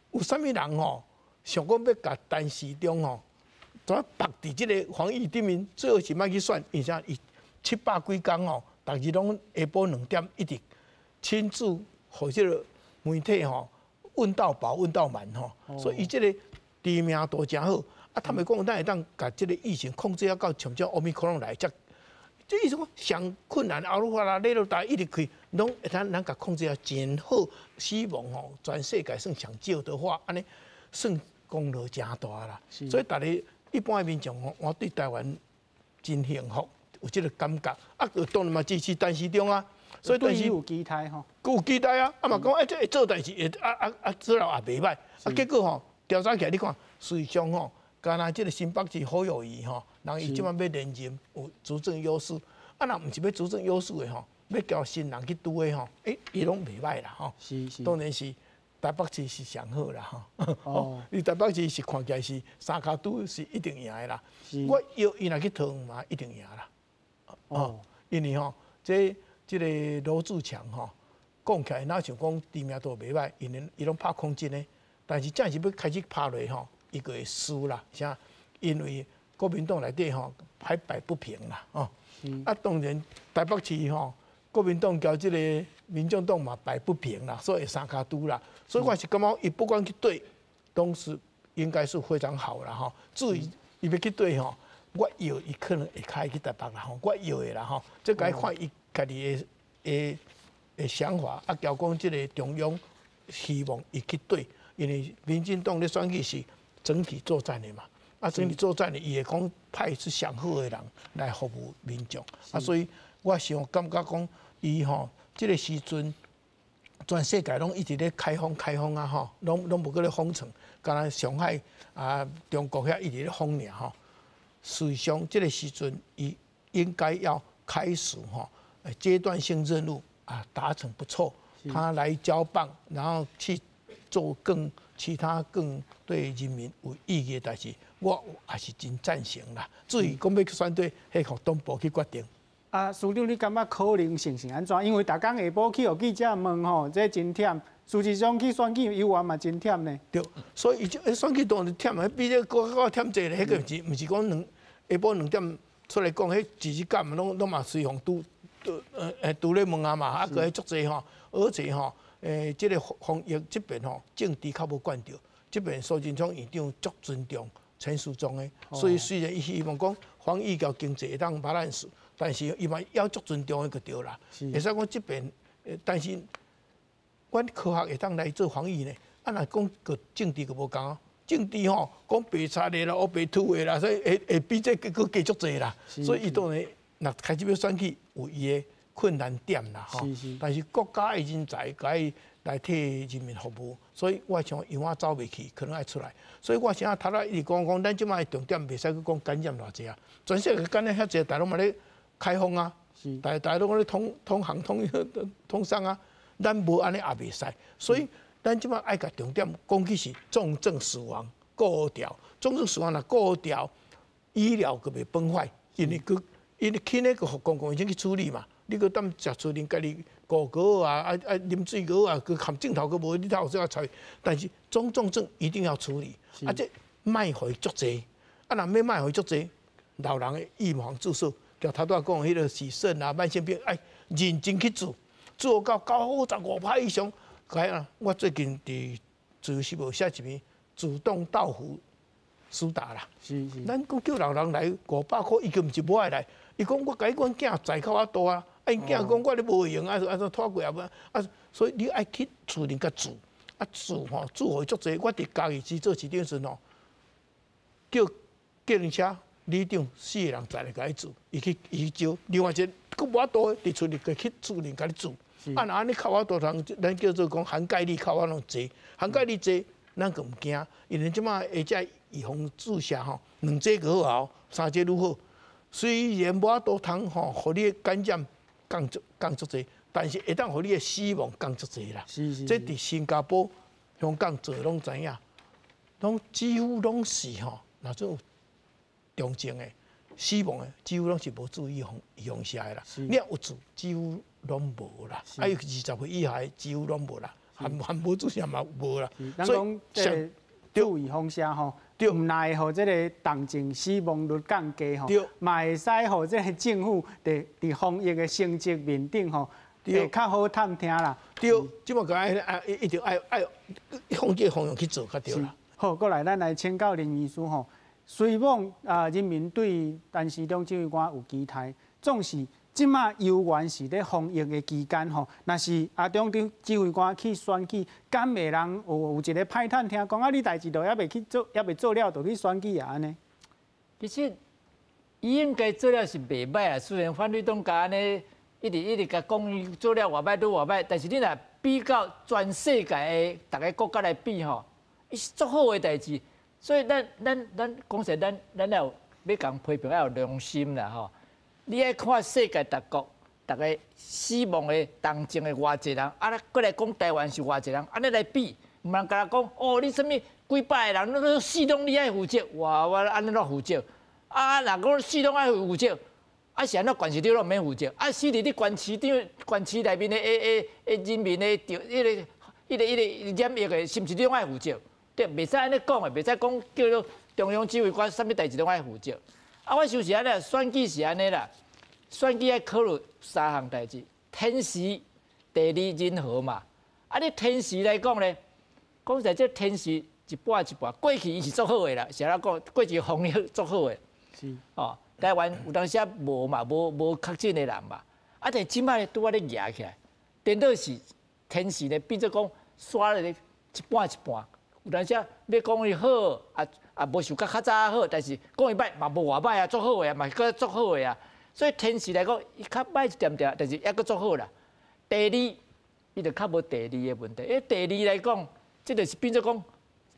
S4: 有啥物人吼，想讲要甲陈时中吼？怎绑伫即个防疫顶面，最好是莫去选，而且伊700几天吼，逐日拢下晡2点一直亲自互即个媒体吼问到饱、问到满吼，所以伊即个知名度真好。啊，他们讲咱会当甲即个疫情控制到像这奥密克戎来，才即意思讲上困难后路法啦，勒落大一直开，拢咱甲控制啊真好，死亡吼全世界算上少的话，安尼算功劳真大啦。所以大家一般的民众吼，我对台湾真幸福，有即个感觉。啊，当然嘛支持陈时中啊。所以但是
S1: 有期待吼，
S4: 有期待啊！啊嘛讲，这会做代志，做了也袂歹。啊，结果吼调查起来，你看，事实上吼，敢若即个新北市侯友宜吼，人伊即摆要连任，有执政优势。啊，若毋是要执政优势的吼，要交新人去拄的吼，伊拢袂歹啦吼。当然是台北市是上好啦吼。哦，你台北市是看起来是三脚拄是一定赢的啦。我邀伊若去讨嘛，一定赢啦。哦，因为吼即个罗志强吼，讲起来哪像讲知名度袂歹，伊拢拍空军的，但是正是要开始拍落吼，伊就会输啦，啥？因为国民党内底吼还摆不平啦，哦，啊当然台北市吼，国民党交即个民众党嘛摆不平啦，所以三脚督啦，所以我是感觉伊不管去对，都是应该是非常好啦吼。至于伊要去对吼，我以为伊可能会开去台北啦吼，我以为啦吼，这该看伊。家己的想法，啊，交讲即个中央希望伊去对，因为民进党咧选举是整体作战的嘛，啊，整体作战的伊会讲派出上好的人来服务民众，啊，所以我想感觉讲伊吼，即个时阵全世界拢一直咧开放啊吼，拢无搁咧封城，敢若上海啊中国遐一直咧封尔吼，事实上即个时阵伊应该要开始吼。阶段性任务啊，达成不错，他来交棒，然后去做其他更对人民有意义的代志，我也是真赞成啦。至于讲要去选对，迄靠党部去决定。
S1: 啊，署长，你感觉可能性是安怎？因为逐工下晡去互记者问吼，这真忝。事实上去选举游玩嘛真忝呢。对，
S4: 所以选举当然忝，比这个忝济咧。迄个毋是讲下晡2点出来讲，迄支持感拢嘛随行拄咧问啊嘛，啊个足济吼，而且吼，即个防疫这边吼，政治较无管着，这边苏贞昌院长足尊重陈时中的，所以虽然伊希望讲防疫甲经济会当把咱事，但是伊嘛要足尊重的就对啦。会使讲这边，但是阮科学会当来做防疫呢，啊若讲个政治个无共，政治吼讲白差的啦，黑白土的啦，所以会比这个加足济啦，所以伊当然。那开始要选举有伊的困难点啦，吼。但是国家的人才该来替人民服务，所以我想永远走袂去，可能爱出来。所以我想头仔一直讲，咱即摆重点袂使去讲感染偌济啊，全世界感染遐济，大陆嘛咧开放啊，大陆咧通航通商啊，咱无安尼也袂使。所以咱即摆爱甲重点讲起是重症死亡高调，重症死亡若高调，医疗佫袂崩坏，因为去那个公共卫生去处理嘛，你个当食出恁家己顾果啊，啉水果啊，佮含镜头佮无，你头先要采。但是中重症一定要处理，啊，这卖回足济，啊，若要卖回足济，老人的预防注射，就头拄仔讲迄个洗肾啊、慢性病，认真去做到95%以上。我最近伫自由时报写一篇主动到府苏打啦，咱讲叫老人来500块，伊就毋是无爱来。伊讲我甲阮囝在口大啊，因囝讲我咧无用啊，拖过啊，所以你爱去厝里甲住，住吼住互足济。我伫嘉义市做市长时吼，叫程车里长4个人在咧甲伊住，伊去招，另外一个佫无多伫厝里去厝里甲你住。啊，那安尼靠大人，咱叫做讲涵盖率靠拢济，涵盖率济，咱佫毋惊，因为即马下只预防注射吼，2剂就好后，3剂愈好。虽然无多通吼，互你的感染降足济，但是会当互你的死亡降足济啦。这伫新加坡、香港做拢知影，拢几乎拢是吼，那种重症的、死亡的，几乎拢是无注意预防下的啦。你若有做，几乎拢无啦。还有20岁以下，几乎拢无啦，含无注射嘛无啦。
S1: 所以像注意方向吼。毋奈互即个重症死亡率降低吼，嘛会使互即个政府伫防疫的成绩面顶吼，会较好探听啦。
S4: 对，即马个一定爱防疫方向去做较对啦。
S1: 好，过来咱来请教林医师吼，虽望人民对陈时中指挥官有期待，总是即马犹原是咧防疫的期间吼，若是阿中指挥官去选举，敢会人有一个歹趁听讲啊，你代志都还未去做，还未做了，就去选举啊安尼。
S3: 其实伊应该做了是袂歹啊，虽然反对党甲安尼一直甲讲伊做了偌歹都偌歹，但是你若比较全世界的逐个国家来比吼，伊是足好的代志。所以咱讲实，咱要讲批评要有良心啦吼。你爱看世界各国，逐个死亡的同情的偌济人，啊，搁来讲台湾是偌济人，安尼来比，毋通甲讲哦，你什物几百个人，你死拢你爱负责，我安尼怎负责？啊，若讲死拢爱负责，啊是安怎县市长拢毋免负责？啊，死伫你县市长、县市内面的人民的迄个染疫的，是毋是你拢爱负责？对，袂使安尼讲的，袂使讲叫做中央指挥官啥物代志拢爱负责。啊，我想是安尼，选举是安尼啦。选举要考虑三项代志：天时、地利、人和嘛。啊，你天时来讲咧，讲实在这天时一半一半。过去伊是足好诶啦，是安怎讲？过去防疫足好诶。是。哦，台湾有当时啊无嘛，无确诊诶人嘛。啊，但即摆拄仔咧压起来，颠倒是天时咧变做讲刷咧一半一半。有当时啊要讲伊好，无想较早好，但是讲伊歹嘛无偌歹啊，足好诶啊，嘛搁足好诶啊。所以天时来讲，伊较歹一点点，但是还阁足好啦。地理，伊就较无地理的问题。因为地理来讲，这就是变做讲，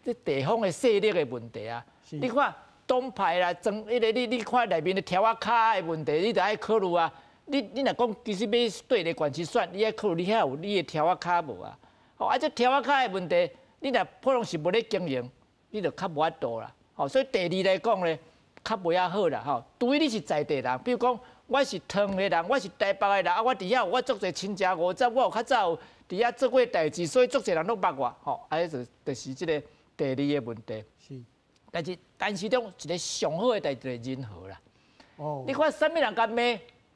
S3: 这地方的势力的问题啊。你看党派啦，你看内面的条啊卡的问题，你就爱考虑啊。你若讲其实要对个县市选，你爱考虑你遐有你的条啊卡无啊？哦，啊这条啊卡的问题，你若普通是无咧经营，你就较无法度啦。哦，所以地理来讲咧。较袂遐好啦，吼！除非你是在地人，比如讲我是汤的人，我是台北的人，啊，我伫遐有我足侪亲戚五十，我有较早伫遐做过代志，所以足侪人都捌我，吼！啊，就是即个地理的问题。是。但是中一个上好的代志就是人和啦。哦。你看啥物人甲骂，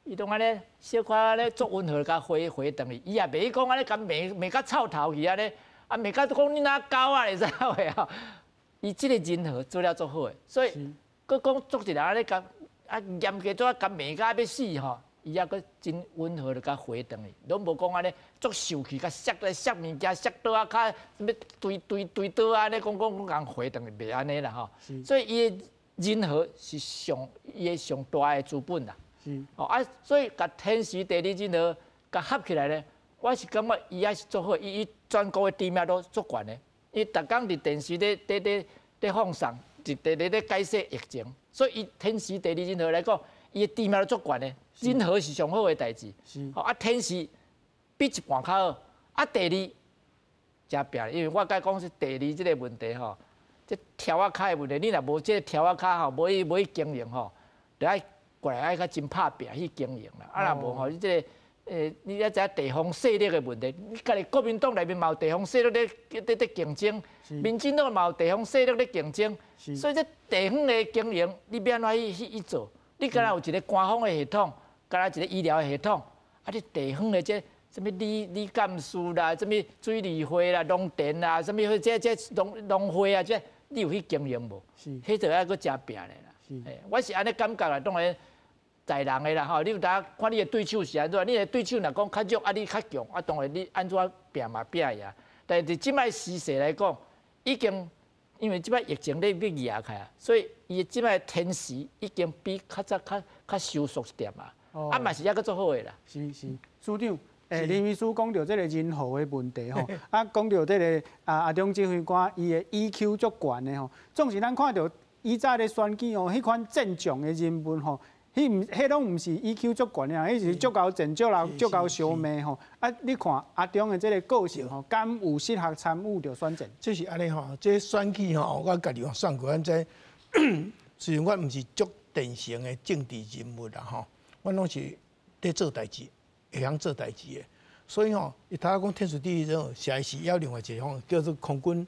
S3: 伊都安尼小可安尼足温和甲回回等伊，伊也袂讲安尼甲骂甲臭头去安尼，啊骂甲讲你哪狗啊，会知袂啊？伊即个人和做了足好的，所以。佮讲足一人安尼甲严格做甲骂甲要死吼，伊也佮真温和，就甲回转去，拢无讲安尼足受气，甲摔物件，摔倒啊，较什物堆倒啊，安尼讲回转去，袂安尼啦吼。所以伊的人和是伊的上大的资本啦。是。哦啊，所以甲天时地利人和甲合起来咧，我是感觉伊也是足好，伊全国的知名度足悬的，伊逐工伫电视咧放送。咧解释疫情，所以伊天时地利人和来讲，伊的知名度足悬的，人和是上好的代志。哦，啊天时比一半较好，啊地利真拼，因为我甲讲是地理即个问题吼，即条啊卡的问题，你若无即个条啊卡吼，无去经营吼，就爱过来爱较真拍拼去经营啦。啊若无吼，你即个你也知地方势力的问题，你家己国民党内面嘛有地方势力咧竞争，民进党嘛有地方势力咧竞争，所以这地方的经营，你要安怎去做？你敢若有一个官方的系统，敢若一个医疗的系统，啊，你地方的这什么理监事啦，什么水利会啦、农电啦，什么这农会啊，这你有去经营无？迄就要搁加拼的啦。我是安尼感觉啦，当然。在人的啦吼，你有当看你的对手是安怎？你的对手若讲较弱，啊你较强，啊当然你安怎拼嘛拼呀。但是即摆时势来讲，已经因为即摆疫情咧要压开啊，所以伊即摆天时已经比较早较收缩一点啊。啊嘛是抑个做好的啦。是，
S1: 署长，林秘书讲到这个人和的问题吼，啊讲到这个阿中指挥官伊的 EQ 足悬的吼，总是咱看到以早咧选举吼，迄款正常的人物吼。迄拢毋是 EQ 足悬的，迄是足够正足啦，足够小妹吼。啊，你看阿中的这个个性吼，敢有适合参与着选战？
S4: 就是安尼吼，这选举吼，我家己吼算过，咱这虽然我毋是足典型的政治人物啦吼，我拢是咧做代志，会晓做代志的。所以吼，伊头讲天时地利人和，下一时要另外一个方叫做空军、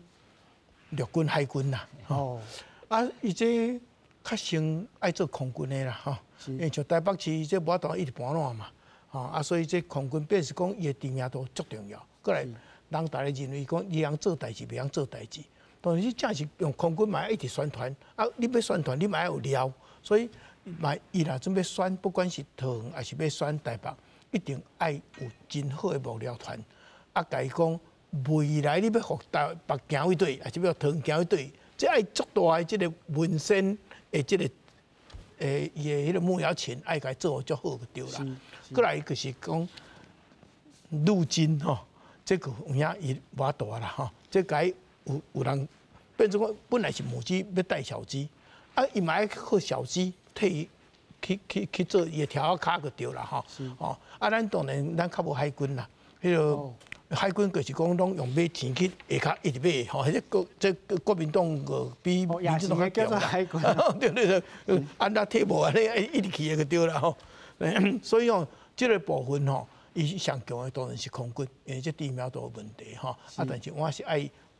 S4: 陆军、海军啦。哦，啊，伊这较先爱做空军的啦吼。因为像台北市这无法度一直搬烂嘛，啊，所以这空军便是讲伊的知名度足重要。过来，人大家认为讲伊通做代志，袂晓做代志。但是你正是用空军嘛，一直宣传啊，你要宣传，你嘛要有料。所以伊若准备选，不管是桃园还是要选台北，一定爱有真好的幕僚团，啊，甲伊讲未来你要互台北行委队，还是要桃园行委队，即爱足大的即个文宣的即个伊的迄个幕僚群，爱甲伊做足好就对啦。过来就是讲陆军吼，这个有影伊无大啦吼，这甲伊有人变成讲本来是母鸡要带小鸡，啊，伊嘛爱靠小鸡替伊去做伊的条骹就对啦吼。哦，啊，咱当然咱较无海军啦，迄个。海军就是讲，拢用买钱去下骹一直买，吼，这国民党个比民进党较强啦。对对对，安那退无安尼一直去个就对啦吼。所以哦，这个部分吼，伊上强的当然是空军，因为这地苗都有问题吼。啊，但是我是爱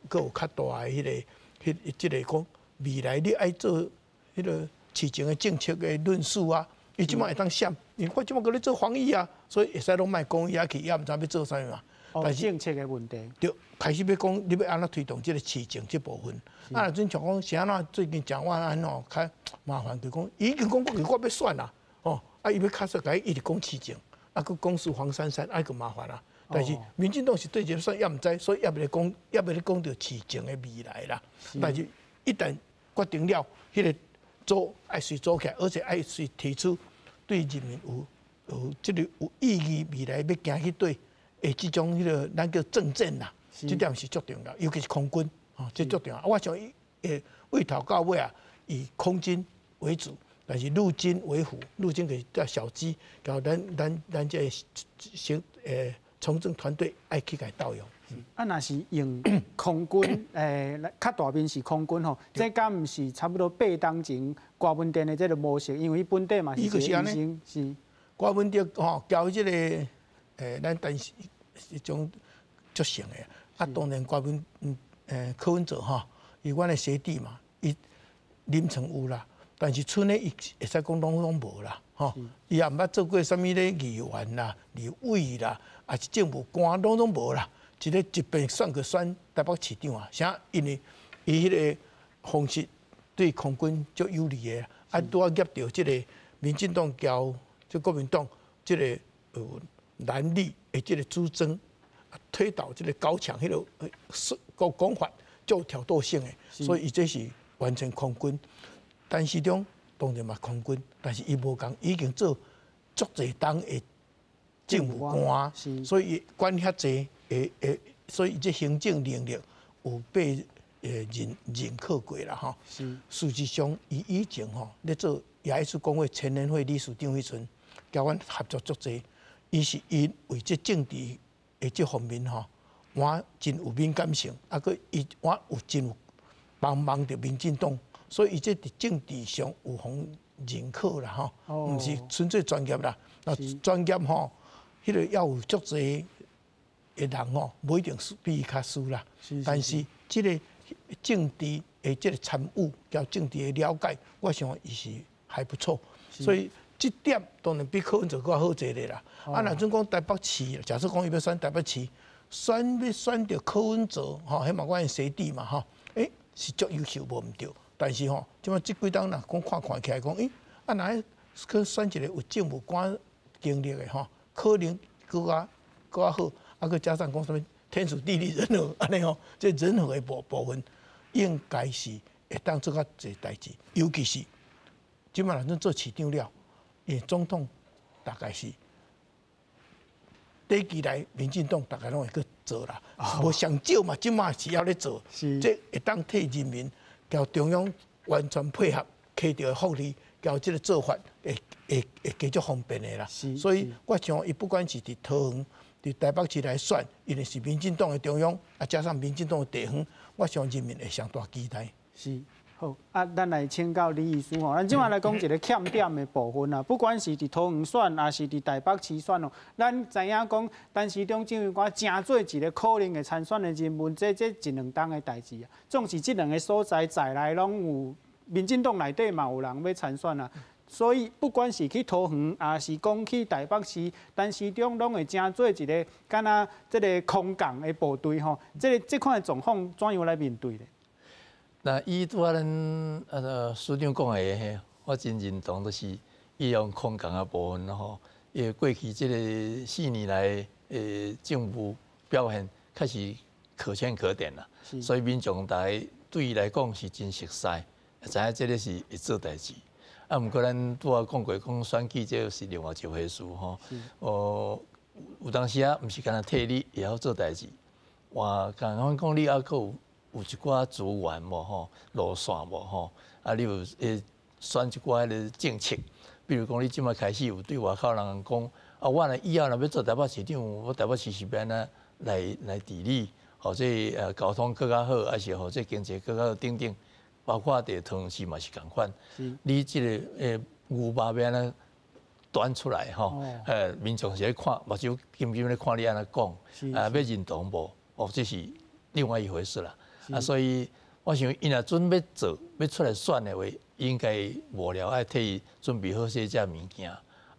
S4: 佫有较大的即个讲未来你爱做迄个市情的政策的论述啊，伊即摆会当闪，因为我即摆搁咧做防疫啊，所以会使拢卖讲伊啊去，也毋知要做啥物嘛。
S1: 但是政策的问题，
S4: 对，开始要讲你要安怎推动这个市情这部分。啊，若阵像讲是安怎最近讲话安怎较麻烦，就讲伊已经讲我要选啦，哦，啊伊要卡说甲伊一直讲市情，啊佮讲述黄珊珊，啊个麻烦啦。但是民进党是对这个选也毋知，所以也要咧讲到市情的未来啦。但是一旦决定了，迄个做爱随做起来，而且爱随提出对人民有这个有意义未来要行去对。即种迄个咱叫政见啦，这点是足重要，尤其是空军，这足重要。我想为头到尾啊，以空军为主，但是陆军为辅，陆军给叫小鸡，然后咱这行从政团队爱去给导用。
S1: 啊，若是用空军，较大面是空军吼，这敢毋是差不多8当前郭文den的这个模式，因为本地嘛是一个医生，是
S4: 郭文den吼交这个。咱但是一种足成的，啊，当然郭文柯文哲吼，伊阮的学弟嘛，伊林层有啦，但是村内伊会使讲拢无啦，吼，伊也毋捌做过啥物咧议员啦、立委啦，也是政务官拢无啦，一边选个选台北市长啊，啥？因为伊迄个方式对空军足有利的，啊，拄啊夹到即个民进党交即国民党即个蓝绿的这个主张，推倒这个高墙，迄个讲法就挑逗性的，所以伊这是完全空军。陈时中当然嘛空军，但是伊无讲，已经做足侪党的政务官，所以管遐济，所以这行政能力有被认可过啦吼。事实上，伊以前吼咧做亚艺术工会前联会理事长迄阵，甲阮合作足侪。伊是因为这政治的这方面吼，我真有敏感性，啊个我有真有帮着民进党，所以伊这伫政治上有互认可啦吼，毋是纯粹专业啦。那专业吼，迄个要有足侪的人吼，无一定比伊较输啦。但是这个政治的这个参与，交政治的了解，我想伊是还不错，所以。这点当然比柯文哲更好一个啦。啊，若阵讲台北市，假设讲伊要选台北市，要选到柯文哲，吼，迄嘛我的学弟嘛，吼，是足优秀，无毋对。但是吼，即摆即几档若讲看起来讲，啊，若去选一个有政务官经历的吼，可能更较好。啊，佮加上讲什么天时地利人和，安尼吼，这人和的部分应该是会当做较侪代志，尤其是即摆若阵做市长了。总统大概是短期来，民进党大概拢会去做啦，无上少嘛，即马是要咧做，这会当替人民交中央完全配合，摕到福利，交这个做法会加足方便的啦。所以我想，伊不管是伫桃园、伫台北市来选，因为是民进党的中央，啊加上民进党的地方，我想人民会相当期待。
S1: 是。好，啊，咱来请教李医师吼，咱即摆来讲一个欠点的部分啊，不管是伫桃园选，还是伫台北市选哦，咱知影讲，陈时中政委官正做一个可能的参选的人物，这一两当的代志啊，总是这两个所在在内拢有民进党内底嘛有人要参选啊，所以不管是去桃园，还是讲去台北市，陈时中拢会正做一个敢若这个空降的部队吼，这款的状况怎样来面对咧？
S2: 那依拄仔咱司长讲的，我真认同，就是伊用空降的部分吼，伊过去这个4年来政府表现确实可圈可点啦。所以民众大家对伊来讲是真熟悉，知影这个是会做代志。啊，毋过咱拄仔讲过，讲选举这是另外一回事吼。有当时啊，毋是干那替你也要做代志。我刚刚讲你还佫有一寡资源无吼，路线无吼，啊，你有选一寡个政策，比如讲你即摆开始有对外口人讲，啊，我呢以后若要做台北市长，我台北市是要安怎来治理，或者交通更较好，还是或者经济更较顶顶，包括地汤市嘛是共款。你即个牛肉要安怎端出来吼？民众是咧看，目睭紧紧咧看你安怎讲，要认同无？这是另外一回事啦。所以我想，伊若准要做，要出来选的话，应该无聊爱替伊准备好些只物件。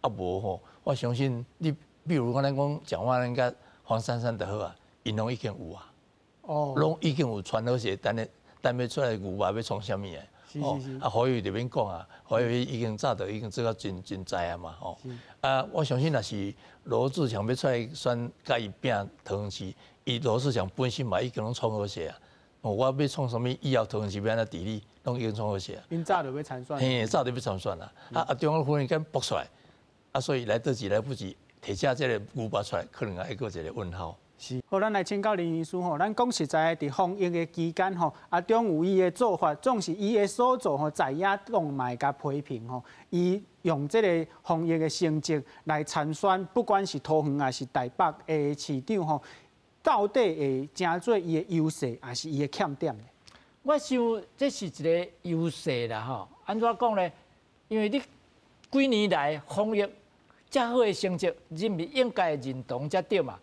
S2: 无吼，我相信你，比如咱讲蒋万安甲黄珊珊就好啊，因拢已经有啊，拢已经有传好些，等要出来牛肉要创啥物的。华语就免讲啊，华语已经早就已经做到真知啊嘛，我相信若是罗志祥要出来选，甲伊拼桃园市，伊罗志祥本身嘛已经拢创好些啊。我要创什么以后桃园市要安怎治理，拢已经创好些啊。
S1: 因早就要参选。
S2: 嘿，早就要参选啦。中央忽然间爆出来，所以来得及来不及，提下这个牛肉出来，可能还佫一个问号。
S1: 是，好，咱来请教林医师吼，咱讲实在伫防疫的期间吼，中有伊的做法，总是伊的所做吼，在野党嘛甲批评吼，伊用这个防疫的成绩来参选，不管是桃园还是台北的市长吼，到底会真做伊的优势，还是伊的欠点呢？
S3: 我想这是一个优势啦吼，安怎讲呢？因为你几年来防疫遮好的成绩，人民应该认同才对嘛。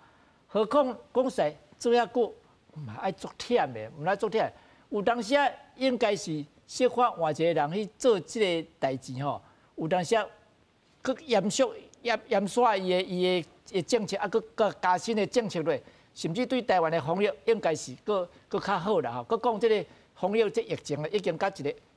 S3: 何况讲实做遐久，嘛爱足忝的，毋爱足忝。有当时啊，应该是设法换一个人去做即个代志吼。有当时啊，佮严刷伊的政策，佮加新的政策咧，甚至对台湾的防疫应该是佮较好啦吼。佮讲即个防疫即疫情已经甲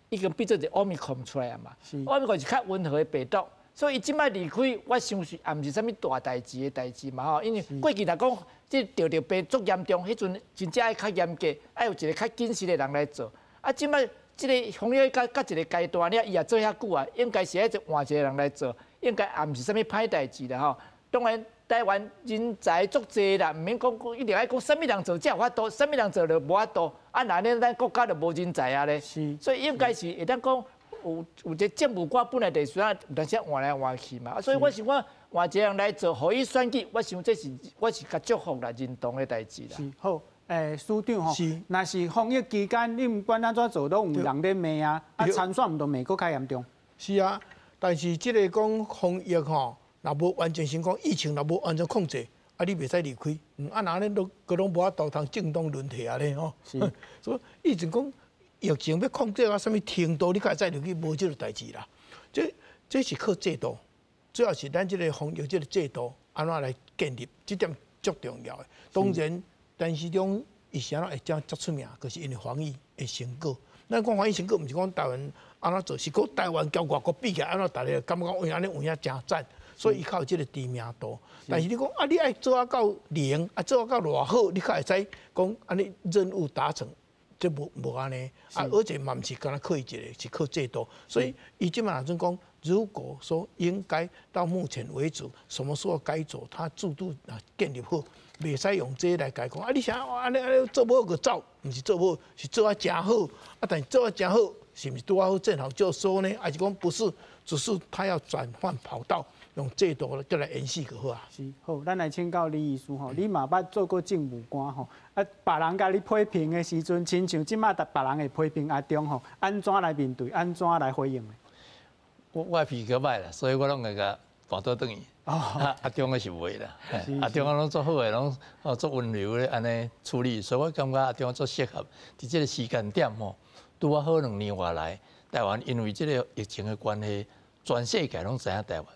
S3: 已经变做一个奥密克戎出来啊嘛。奥密克戎是较温和的病毒。所以伊即摆离开，我相信也毋是啥物大代志嘛吼，因为过去若讲即得病足严重，迄阵真正爱较严格，爱有一个较谨慎的人来做。即摆即个防疫到一个阶段了，伊也做遐久啊，应该是爱换一个人来做，应该也毋是啥物歹代志啦吼。当然，台湾人才足济啦，毋免讲一定爱讲啥物人做才有法度，啥物人做就无法度。那呢，咱国家就无人才啊咧。所以应该是会当讲。有一个政务官本来就是啊，有当时换来换去嘛，所以我想我换一个人来做，互伊选举，我想这是我是甲祝福啦，认同的代志啦。
S1: 是好，司长吼，若是防疫期间，你毋管安怎做，都有人咧骂啊，参选毋都骂佫较严重。
S4: 是啊，但是即个讲防疫吼，若无完全成功，疫情若无完全控制，你袂使离开。那恁都拢无法度通正当轮替啊咧吼。所以以前讲。疫情要控制到什么程度，你才会再入去无这个代志啦。这是靠制度，主要是咱这个防疫这个制度安怎来建立，这点足重要的。当然，陈市长伊是安怎会这样足出名，就是因为防疫的成果。咱讲防疫成果，毋是讲台湾安怎做，是讲台湾交外国比起来，安怎大家感觉讲为安尼有影真赞，所以伊较有这个知名度。但是你讲你爱做到零，做到偌好，你才会使讲安尼任务达成。这无安尼，而且嘛毋是干那靠伊一个，是靠制度。所以伊即马阵讲，如果说应该到目前为止，什么时候该做，他制度建立好，袂使用这来改讲。你想安尼做不好就走，毋是做不好，是做真好。但是做真好，是毋是拄好正好就说呢？还是讲不是，只是他要转换跑道。用制度再来延续就好啊。
S1: 是好，咱来请教李医师吼，你嘛捌做过政务官吼，别人甲你批评的时阵，亲像即马别人会批评阿中吼，安怎来面对，安怎来回应呢？
S2: 我脾气较歹啦，所以我拢会甲搬倒转去。阿中的是袂啦，阿中拢做好诶，拢做温柔咧安尼处理，所以我感觉阿中做适合。伫即个时间点吼，拄啊好2年外来，台湾因为即个疫情的关系，全世界拢知影台湾。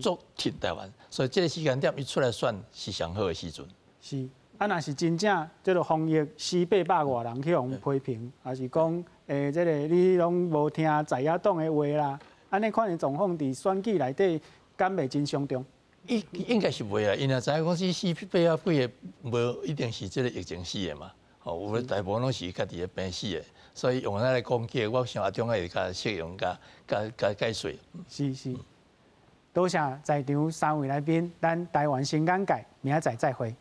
S2: 足挺台湾，所以这个时间点一出来选是上好的时阵。
S1: 是，若是真正这个防疫400-800外人去用批评，还是讲这个你拢无听在野党的话啦，安尼款的状况伫选举内底，敢袂真伤重？
S2: 应该是袂啦，因为知影讲是死8啊几个，无一定是即个疫情死的嘛。哦，有大部分拢是家己的病死的，所以用咱来攻击，我想阿中会较适用加解说。
S1: 是，多谢在场3位来宾，咱台湾新眼界，明仔载再会。